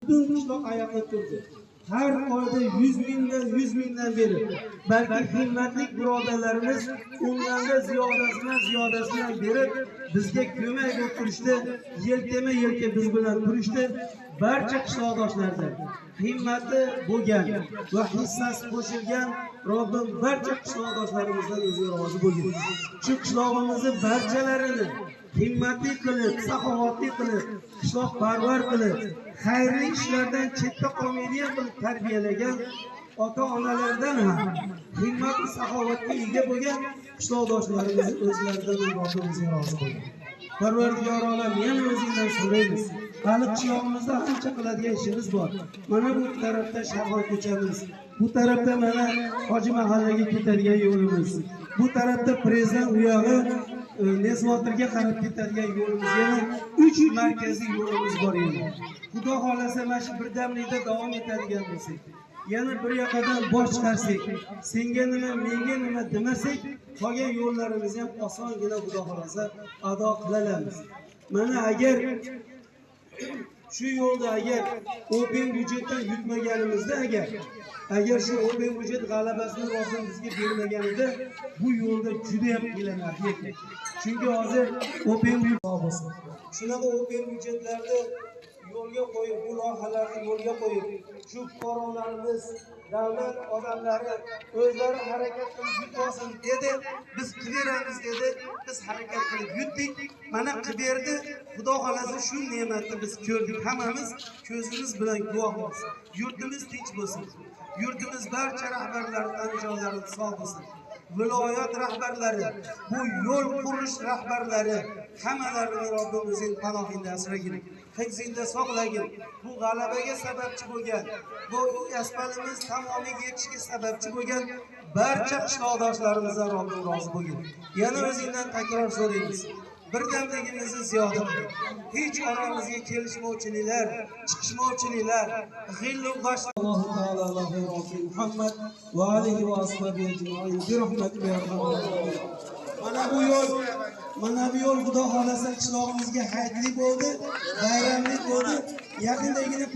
Butun qishloq oyoqqa turdi. Har oyda 100 mingdan beri balki himmatli birodarlarimiz o'nganda ziyodasidan berib bizga ko'mak bo'lib turishdi. Yelkama-yelka biz bilan turishdi. Barcha qishloqdoshlardan himmati bo'lgan va hissasi qo'shilgan Robbim barcha qishloqdoshlarimizdan o'zi rozi bo'lsin. Shu qishlog'imizni barchalarini himmatli qilib, saxovatli qilib, qishloqparvar qilib, xayrli ishlardan chetda qolmaydigan qilib tarbiyalagan ota-onalardan ham himmat va saxovatga ega bo'lgan qishloqdoshlarimiz o'zlaridan Robbim rozi bo'lsin. Parvardigor olam, yana o'zingdan so'raymiz. Hali qishlog'imizda ancha qiladigan ishimiz bor. Mana bu tarafda Sharg'oy ko'chamiz, bu tarafda mana Hoji mahallaga ketadigan yo'limiz, bu tarafda Prezident uyog'i Nezmotirga qarab ketadigan yo'limiz, yana 3 markaziy yo'limiz bor edi. Xudo xolasa mana shu birdamlikda davom etadigan bo'lsak, yana bir yoqadan bosh chiqarsak, senga nima, menga nima demasak, qolgan yo'llarimizni ham osongina Xudo xolasa ado qilamiz. Mana agar shu yo'lda open byudjetdan yutmaganimizda agar shu open byudjet g'alabasini Robbim bizga bermaganida bu yo'lda juda ham qiynaladi ekan. Chunki hozir open byudjet shunaqa open byudjetlarni yo'lga qo'yib, bu loyihalarni yo'lga qo'yib, shu fuqarolarimiz, davlat odamlari o'zlari harakat qilib yutmasin dedi, biz qilaveramiz dedi, biz harakat qilib yutdik, mana qilib berdi. Xudo xolasa shu ne'matni biz ko'rdik, hammamiz ko'zimiz bilan guvohmiz. Yurtimiz tinch bo'lsin, yurtimiz barcha rahbarlaridan jonlari sog' bo'lsin. Viloyat rahbarlari, bu yo'l qurish rahbarlari, hammalarini Robbim o'zing panohingda asragin, hifzingda saqlagin. Bu g'alabaga sababchi bo'lgan, bu asfalimiz tamomiy yetishiga sababchi bo'lgan barcha qishloqdoshlarimizdan Robbim rozi bo'lgin. Yana o'zingdan takror so'raymiz. Birdamligimizni ziyoda qil. Hech oramizga kelishmovchiliklar, chiqishmovchiliklar, g'illu g'ash Allohu taolo Allohu rozi Muhammad va alihi va ashabihi ajmaîn bi rahmatika ya arhamar rohimin. Mana bu yo'l Xudo xolasa qishlog'imizga hayitli bo'ldi, bayramli bo'ldi. Yaqindagina